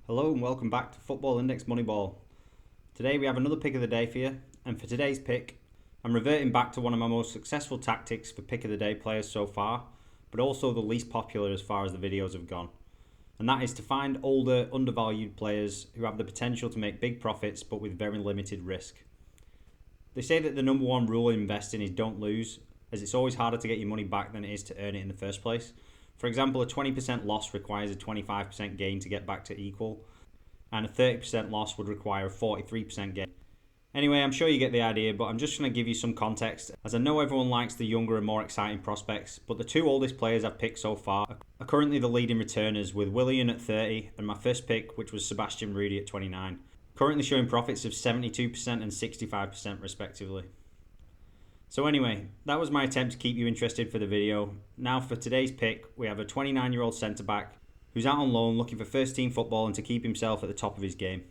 Hello and welcome back to Football Index Moneyball. Today we have another pick of the day for you, and for today's pick, I'm reverting back to one of my most successful tactics for pick of the day players so far, but also the least popular as far as the videos have gone. And that is to find older, undervalued players who have the potential to make big profits but with very limited risk. They say that the number one rule in investing is don't lose, as it's always harder to get your money back than it is to earn it in the first place. For example, a 20% loss requires a 25% gain to get back to equal, and a 30% loss would require a 43% gain. Anyway, I'm sure you get the idea, but I'm just going to give you some context, as I know everyone likes the younger and more exciting prospects, but the two oldest players I've picked so far are currently the leading returners, with Willian at 30 and my first pick, which was Sebastian Rudy at 29, currently showing profits of 72% and 65% respectively. So anyway, that was my attempt to keep you interested for the video. Now for today's pick, we have a 29-year-old centre-back who's out on loan looking for first-team football and to keep himself at the top of his game.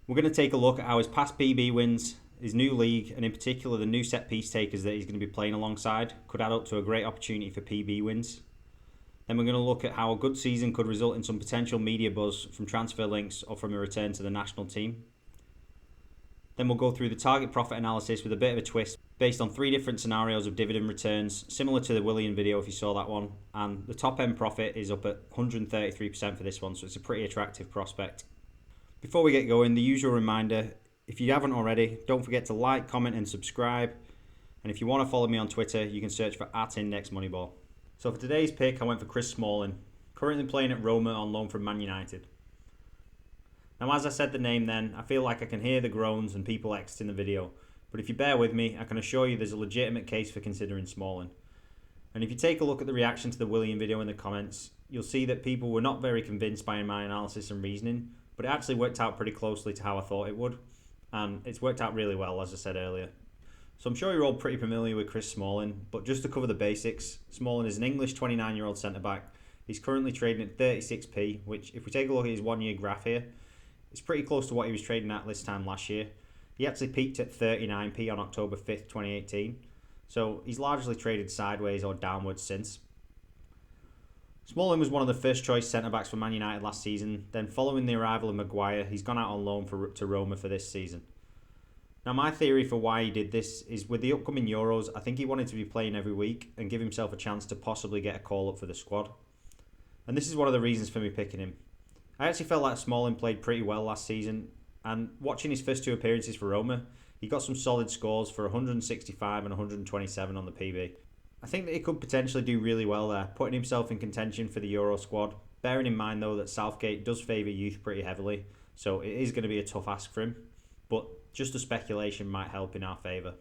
We're going to take a look at how his past PB wins, his new league, and in particular the new set-piece takers that he's going to be playing alongside could add up to a great opportunity for PB wins. Then we're going to look at how a good season could result in some potential media buzz from transfer links or from a return to the national team. Then we'll go through the target profit analysis with a bit of a twist based on 3 different scenarios of dividend returns, similar to the Willian video if you saw that one. And the top end profit is up at 133% for this one, so it's a pretty attractive prospect. Before we get going, the usual reminder, if you haven't already, don't forget to like, comment and subscribe. And if you want to follow me on Twitter, you can search for @IndexMoneyball. So for today's pick, I went for Chris Smalling, currently playing at Roma on loan from Man United. Now, as I said the name then, I feel like I can hear the groans and people exiting the video. But if you bear with me, I can assure you there's a legitimate case for considering Smalling. And if you take a look at the reaction to the Willian video in the comments, you'll see that people were not very convinced by my analysis and reasoning, but it actually worked out pretty closely to how I thought it would. And it's worked out really well, as I said earlier. So I'm sure you're all pretty familiar with Chris Smalling, but just to cover the basics, Smalling is an English 29-year-old centre-back. He's currently trading at 36p, which if we take a look at his one-year graph here, it's pretty close to what he was trading at this time last year. He actually peaked at 39p on October 5th, 2018. So he's largely traded sideways or downwards since. Smalling was one of the first choice centre-backs for Man United last season. Then following the arrival of Maguire, he's gone out on loan to Roma for this season. Now my theory for why he did this is with the upcoming Euros, I think he wanted to be playing every week and give himself a chance to possibly get a call up for the squad. And this is one of the reasons for me picking him. I actually felt like Smalling played pretty well last season, and watching his first 2 appearances for Roma, he got some solid scores for 165 and 127 on the PB. I think that he could potentially do really well there, putting himself in contention for the Euro squad, bearing in mind though that Southgate does favour youth pretty heavily, so it is going to be a tough ask for him, but just a speculation might help in our favour.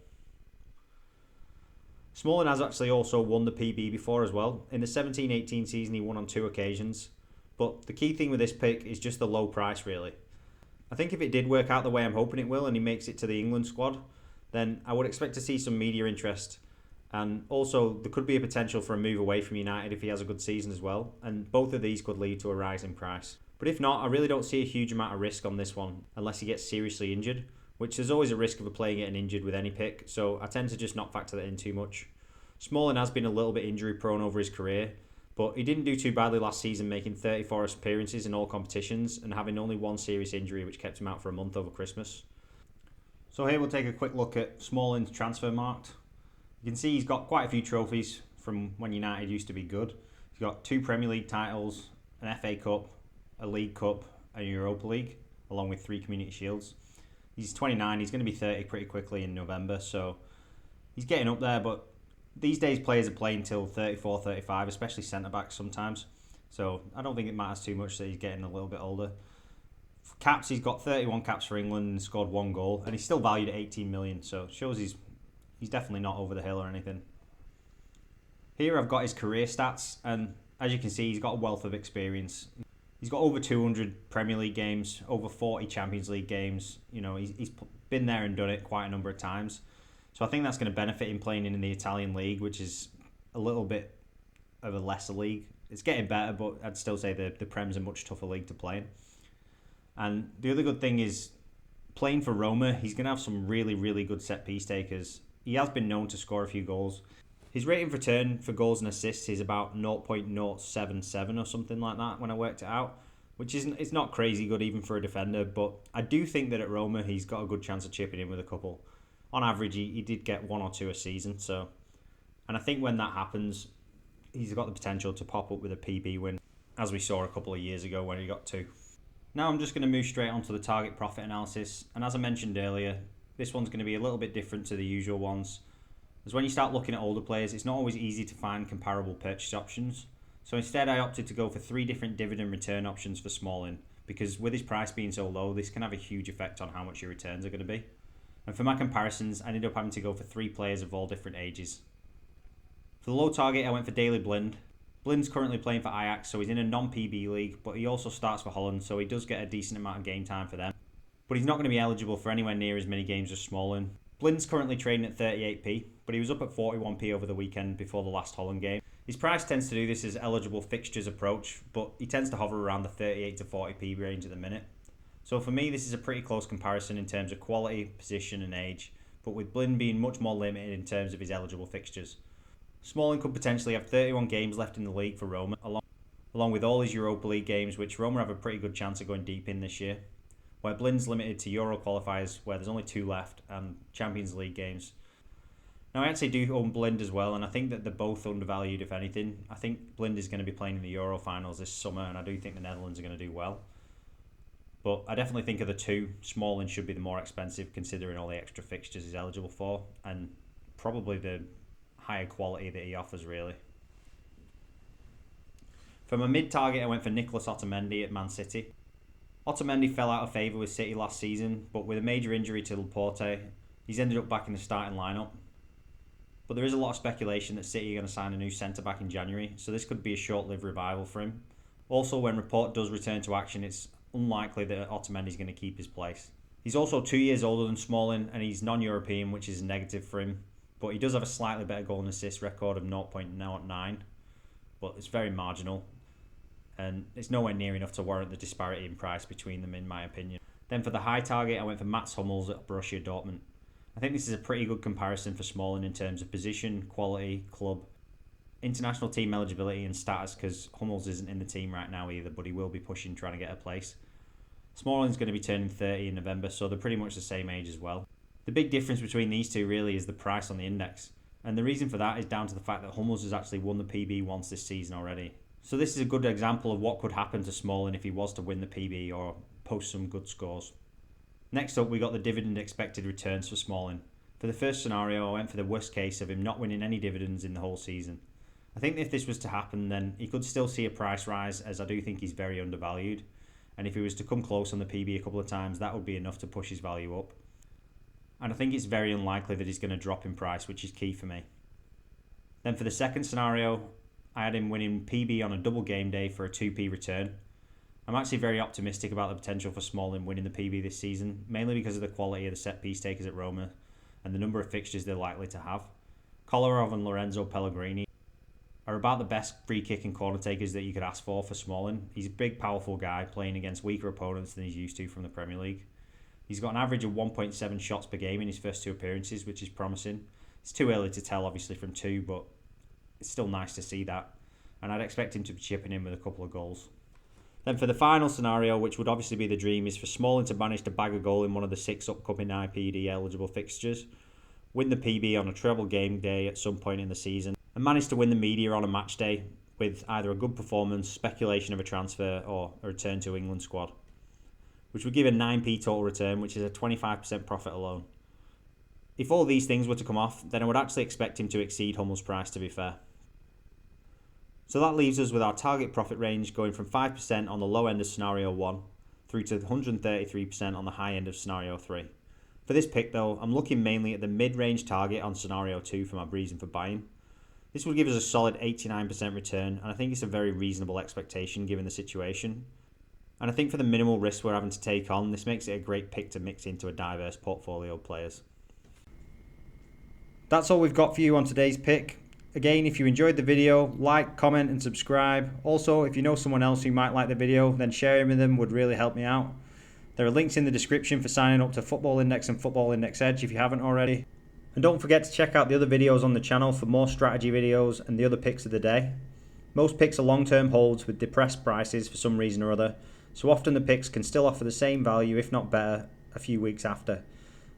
Smalling has actually also won the PB before as well. In the 17-18 season he won on 2 occasions. But the key thing with this pick is just the low price, really. I think if it did work out the way I'm hoping it will and he makes it to the England squad, then I would expect to see some media interest. And also, there could be a potential for a move away from United if he has a good season as well. And both of these could lead to a rise in price. But if not, I really don't see a huge amount of risk on this one unless he gets seriously injured, which there's always a risk of a player getting injured with any pick. So I tend to just not factor that in too much. Smalling has been a little bit injury prone over his career, but he didn't do too badly last season, making 34 appearances in all competitions and having only 1 serious injury which kept him out for a month over Christmas. So here we'll take a quick look at Smalling's transfer marked. You can see he's got quite a few trophies from when United used to be good. He's got 2 Premier League titles, an FA Cup, a League Cup, and a Europa League, along with 3 Community Shields. He's 29, he's going to be 30 pretty quickly in November, so he's getting up there, but these days players are playing till 34, 35, especially centre-backs sometimes. So I don't think it matters too much that he's getting a little bit older. For caps, he's got 31 caps for England and scored 1 goal. And he's still valued at 18 million, so it shows he's definitely not over the hill or anything. Here I've got his career stats, and as you can see, he's got a wealth of experience. He's got over 200 Premier League games, over 40 Champions League games. You know, he's been there and done it quite a number of times. So I think that's going to benefit him playing in the Italian league, which is a little bit of a lesser league. It's getting better, but I'd still say the Prem's a much tougher league to play in. And the other good thing is, playing for Roma, he's going to have some really, really good set-piece takers. He has been known to score a few goals. His rating of return for goals and assists is about 0.077 or something like that when I worked it out. which isn't, it's not crazy good even for a defender, but I do think that at Roma he's got a good chance of chipping in with a couple. On average, he did get 1 or 2 a season, so, and I think when that happens, he's got the potential to pop up with a PB win, as we saw a couple of years ago when he got 2. Now I'm just going to move straight onto the target profit analysis, and as I mentioned earlier, this one's going to be a little bit different to the usual ones, as when you start looking at older players, it's not always easy to find comparable purchase options. So instead I opted to go for 3 different dividend return options for Smalling, because with his price being so low, this can have a huge effect on how much your returns are going to be. And for my comparisons, I ended up having to go for 3 players of all different ages. For the low target, I went for Daley Blind. Blind's currently playing for Ajax, so he's in a non-PB league, but he also starts for Holland, so he does get a decent amount of game time for them. But he's not going to be eligible for anywhere near as many games as Smalling. Blind's currently trading at 38p, but he was up at 41p over the weekend before the last Holland game. His price tends to do this as eligible fixtures approach, but he tends to hover around the 38 to 40p range at the minute. So for me, this is a pretty close comparison in terms of quality, position and age, but with Blind being much more limited in terms of his eligible fixtures. Smalling could potentially have 31 games left in the league for Roma, along with all his Europa League games, which Roma have a pretty good chance of going deep in this year, where Blind's limited to Euro qualifiers, where there's only 2 left, and Champions League games. Now, I actually do own Blind as well, and I think that they're both undervalued, if anything. I think Blind is going to be playing in the Euro finals this summer, and I do think the Netherlands are going to do well. But I definitely think of the 2, Smalling should be the more expensive, considering all the extra fixtures he's eligible for, and probably the higher quality that he offers, really. For my mid-target, I went for Nicolas Otamendi at Man City. Otamendi fell out of favour with City last season, but with a major injury to Laporte, he's ended up back in the starting lineup. But there is a lot of speculation that City are going to sign a new centre-back in January, so this could be a short-lived revival for him. Also, when Laporte does return to action, it's unlikely that Otamendi is going to keep his place. He's also 2 years older than Smalling, and he's non-European, which is negative for him. But he does have a slightly better goal and assist record of 0.09, but it's very marginal, and it's nowhere near enough to warrant the disparity in price between them, in my opinion. Then for the high target, I went for Mats Hummels at Borussia Dortmund. I think this is a pretty good comparison for Smalling in terms of position, quality, club, international team eligibility and status, because Hummels isn't in the team right now either, but he will be pushing trying to get a place. Smalling's going to be turning 30 in November, so they're pretty much the same age as well. The big difference between these two really is the price on the index, and the reason for that is down to the fact that Hummels has actually won the PB once this season already. So this is a good example of what could happen to Smalling if he was to win the PB or post some good scores. Next up, we got the dividend expected returns for Smalling. For the first scenario, I went for the worst case of him not winning any dividends in the whole season. I think if this was to happen, then he could still see a price rise, as I do think he's very undervalued. And if he was to come close on the PB a couple of times, that would be enough to push his value up. And I think it's very unlikely that he's going to drop in price, which is key for me. Then for the second scenario, I had him winning PB on a double game day for a 2p return. I'm actually very optimistic about the potential for Smalling winning the PB this season, mainly because of the quality of the set-piece takers at Roma and the number of fixtures they're likely to have. Kolarov and Lorenzo Pellegrini are about the best free kick and corner takers that you could ask for Smalling. He's a big, powerful guy playing against weaker opponents than he's used to from the Premier League. He's got an average of 1.7 shots per game in his first 2 appearances, which is promising. It's too early to tell, obviously, from 2, but it's still nice to see that. And I'd expect him to be chipping in with a couple of goals. Then for the final scenario, which would obviously be the dream, is for Smalling to manage to bag a goal in one of the 6 upcoming IPD eligible fixtures, win the PB on a treble game day at some point in the season, and manage to win the media on a match day with either a good performance, speculation of a transfer, or a return to England squad, which would give a 9p total return, which is a 25% profit alone. If all these things were to come off, then I would actually expect him to exceed Hummels' price, to be fair. So that leaves us with our target profit range going from 5% on the low end of scenario 1 through to 133% on the high end of scenario 3. For this pick though, I'm looking mainly at the mid-range target on scenario 2 for my reason for buying. This would give us a solid 89% return, and I think it's a very reasonable expectation given the situation. And I think for the minimal risk we're having to take on, this makes it a great pick to mix into a diverse portfolio of players. That's all we've got for you on today's pick. Again, if you enjoyed the video, like, comment and subscribe. Also, if you know someone else who might like the video, then sharing with them would really help me out. There are links in the description for signing up to Football Index and Football Index Edge if you haven't already. And don't forget to check out the other videos on the channel for more strategy videos and the other picks of the day. Most picks are long-term holds with depressed prices for some reason or other, so often the picks can still offer the same value, if not better, a few weeks after.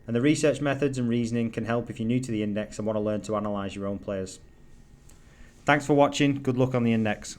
And the research methods and reasoning can help if you're new to the index and want to learn to analyse your own players. Thanks for watching, good luck on the index.